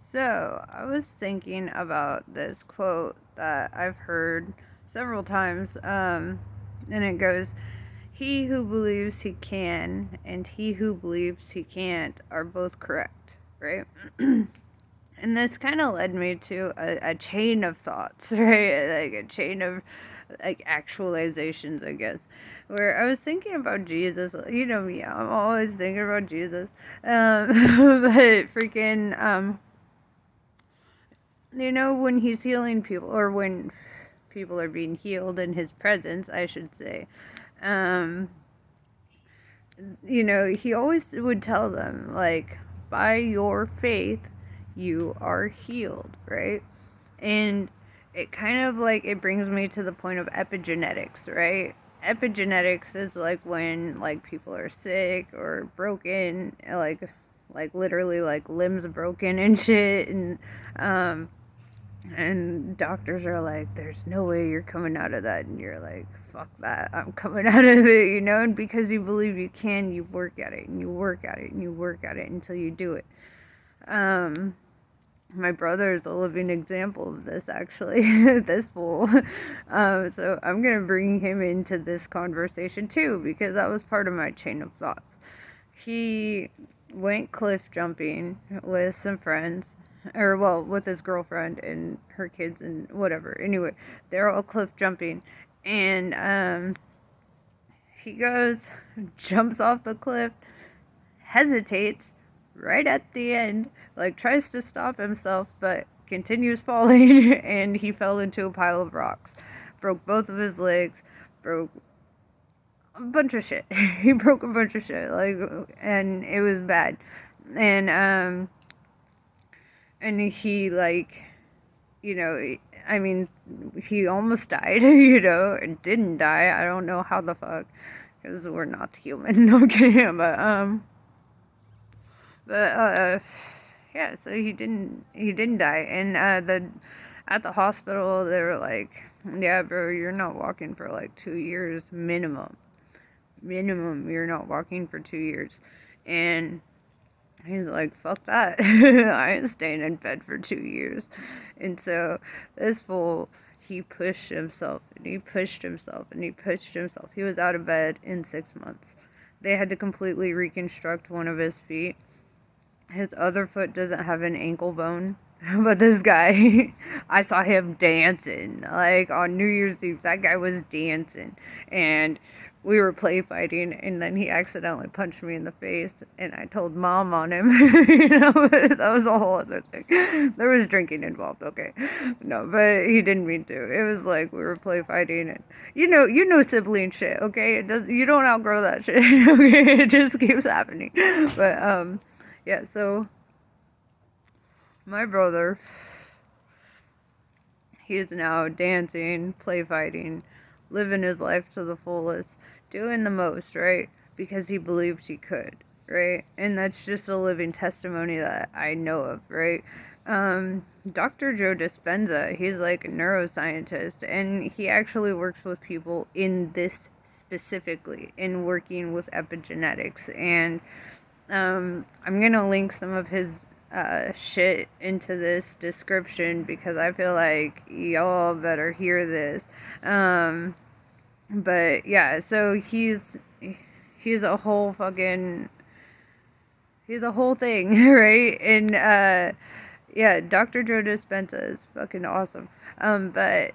So, I was thinking about this quote that I've heard several times, and it goes, "He who believes he can and he who believes he can't are both correct," right? And this kind of led me to a chain of thoughts, right? Like a chain of like actualizations, I guess. Where I was thinking about Jesus, you know me, I'm always thinking about Jesus. But freaking, when he's healing people, or when people are being healed in his presence, I should say, um, he always would tell them, like, by your faith, you are healed, right? And it kind of like, it brings me to the point of epigenetics, right? Epigenetics is like when like people are sick or broken, like literally like limbs broken and shit, and doctors are like, there's no way you're coming out of that. And you're like, fuck that. I'm coming out of it, And because you believe you can, you work at it and you work at it and you work at it until you do it. Um, my brother is a living example of this, actually. This fool. So I'm going to bring him into this conversation too, because that was part of my chain of thoughts. He went cliff jumping with some friends, or well, with his girlfriend and her kids and whatever. Anyway, they're all cliff jumping, and he goes, jumps off the cliff, hesitates right at the end, like tries to stop himself, but continues falling, and he fell into a pile of rocks, broke both of his legs, broke a bunch of shit. He broke a bunch of shit, like, and it was bad. And he, like, I mean, he almost died, and didn't die. I don't know how the fuck, because we're not human. No kidding, but yeah, so he didn't die. And at the hospital they were like, yeah, bro, you're not walking for like 2 years minimum. You're not walking for 2 years. And he's like, fuck that. I ain't staying in bed for 2 years. And so this fool, he pushed himself and he pushed himself and he pushed himself. He was out of bed in 6 months. They had to completely reconstruct one of his feet. His other foot doesn't have an ankle bone. But this guy, I saw him dancing. Like on New Year's Eve, that guy was dancing. And we were play fighting, and then he accidentally punched me in the face, and I told mom on him. That was a whole other thing. There was drinking involved, okay? No, but he didn't mean to. It was like we were play fighting, and sibling shit, okay? You don't outgrow that shit, okay? It just keeps happening. But yeah, so my brother, he is now dancing, play fighting, living his life to the fullest, doing the most, right? Because he believed he could, right? And that's just a living testimony that I know of, right? Dr. Joe Dispenza, he's like a neuroscientist, and he actually works with people in this specifically, in working with epigenetics. And I'm gonna link some of his shit into this description, because I feel like y'all better hear this. But yeah, so he's a whole fucking he's a whole thing, right? And yeah, Dr. Joe Dispenza is fucking awesome. But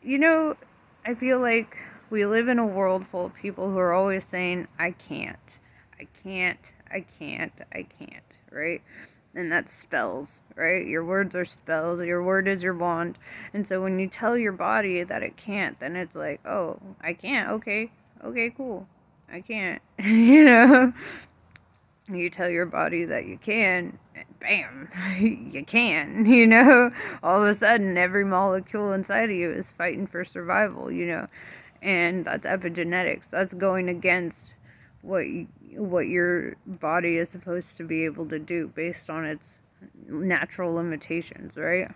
you know, I feel like we live in a world full of people who are always saying, I can't, I can't, I can't, I can't, right? And that's spells, right? Your words are spells. Your word is your bond. And so when you tell your body that it can't, then it's like, oh, I can't. Okay. Okay, cool. I can't. You tell your body that you can, bam, you can, all of a sudden every molecule inside of you is fighting for survival, and that's epigenetics. That's going against what your body is supposed to be able to do based on its natural limitations, right?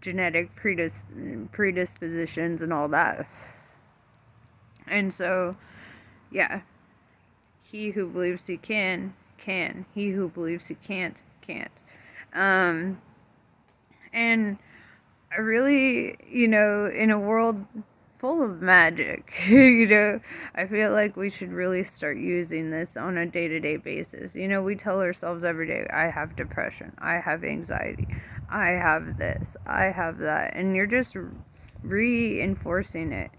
Genetic predispositions and all that. And so, yeah, he who believes he can, can. He who believes he can't, can't. Um, and I really, in a world full of magic, I feel like we should really start using this on a day-to-day basis. We tell ourselves every day, I have depression, I have anxiety, I have this, I have that, and you're just reinforcing it,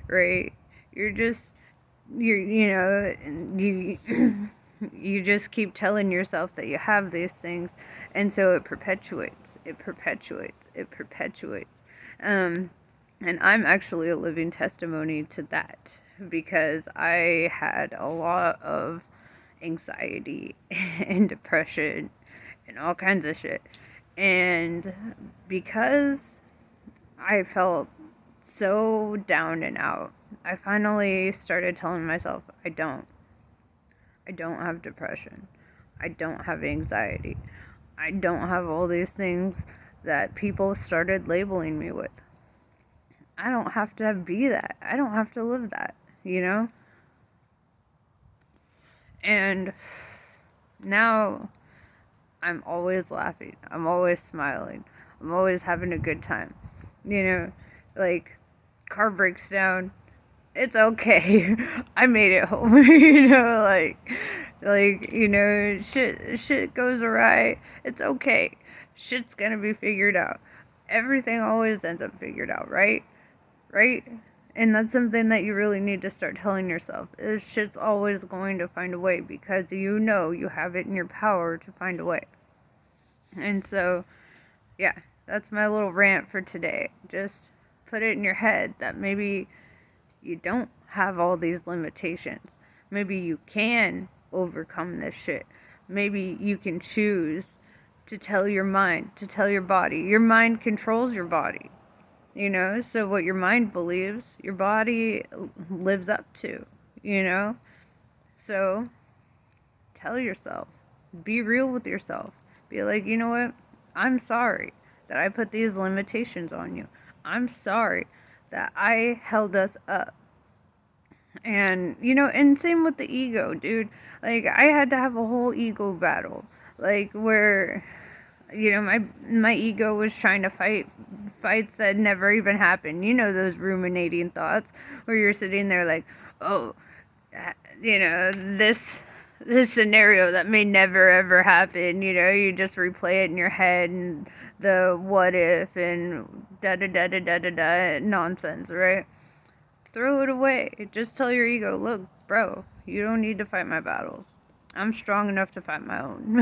right? You're just, you you just keep telling yourself that you have these things, and so it perpetuates, um, and I'm actually a living testimony to that, because I had a lot of anxiety and depression and all kinds of shit, and because I felt so down and out, I finally started telling myself, I don't have depression. I don't have anxiety. I don't have all these things that people started labeling me with. I don't have to be that. I don't have to live that, And now I'm always laughing. I'm always smiling. I'm always having a good time. Like, car breaks down, it's okay. I made it home. Shit goes awry. It's okay. Shit's gonna be figured out. Everything always ends up figured out, right? Right? And that's something that you really need to start telling yourself, is shit's always going to find a way, because you have it in your power to find a way. And so, yeah, that's my little rant for today. Just put it in your head that maybe you don't have all these limitations. Maybe you can overcome this shit. Maybe you can choose to tell your mind, to tell your body. Your mind controls your body, So what your mind believes, your body lives up to, So tell yourself. Be real with yourself. Be like, you know what? I'm sorry that I put these limitations on you. I'm sorry that I held us up. And, and same with the ego, dude. Like, I had to have a whole ego battle. Like, where, my ego was trying to fight fights that never even happened. Those ruminating thoughts where you're sitting there like, oh, this scenario that may never ever happen, you just replay it in your head, and the what if and da da da da da da da nonsense, right? Throw it away. Just tell your ego, look, bro, you don't need to fight my battles. I'm strong enough to fight my own.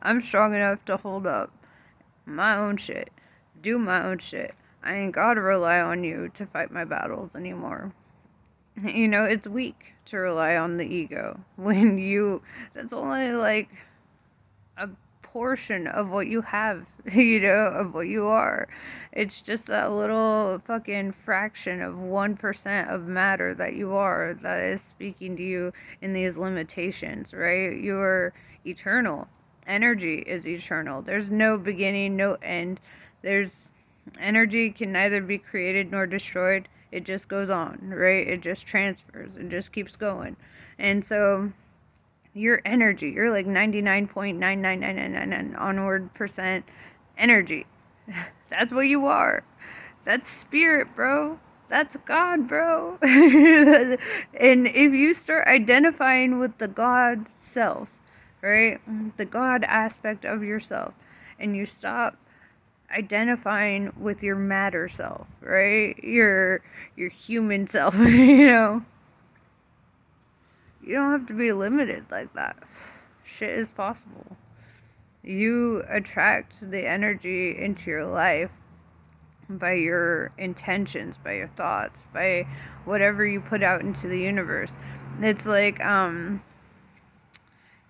I'm strong enough to hold up my own shit, do my own shit. I ain't gotta rely on you to fight my battles anymore. It's weak to rely on the ego when that's only like a portion of what you have, of what you are. It's just that little fucking fraction of 1% of matter that you are that is speaking to you in these limitations, right? You're eternal. Energy is eternal. There's no beginning, no end. Energy can neither be created nor destroyed. It just goes on, right? It just transfers. It just keeps going. And so your energy, you're like 99.99999 onward percent energy. That's what you are. That's spirit, bro. That's God, bro. And if you start identifying with the God self, right? The God aspect of yourself, and you stop identifying with your matter self, right? Your human self, You don't have to be limited like that. Shit is possible. You attract the energy into your life by your intentions, by your thoughts, by whatever you put out into the universe. It's like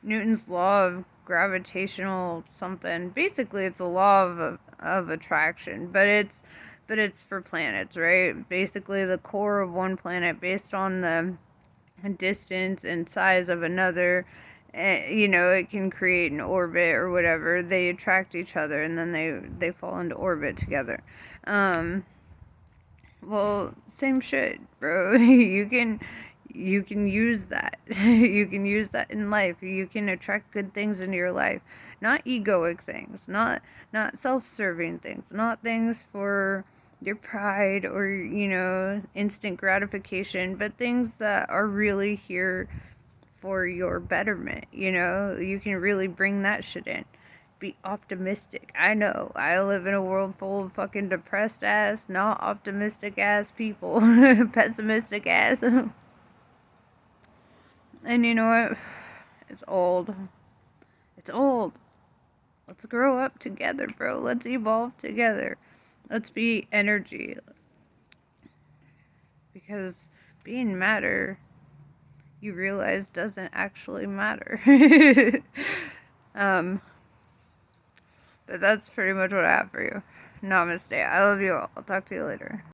Newton's law of gravitational something. Basically, it's a law of attraction, but it's for planets, right? Basically, the core of one planet based on the distance and size of another, it can create an orbit or whatever. They attract each other, and then they fall into orbit together. Well, same shit, bro. You can use that. You can use that in life. You can attract good things into your life. Not egoic things, not self-serving things, not things for your pride or, instant gratification, but things that are really here for your betterment. You can really bring that shit in. Be optimistic. I know I live in a world full of fucking depressed ass, not optimistic ass people, pessimistic ass. And you know what? It's old. It's old. Let's grow up together, bro. Let's evolve together. Let's be energy. Because being matter, you realize, doesn't actually matter. But that's pretty much what I have for you. Namaste. I love you all. I'll talk to you later.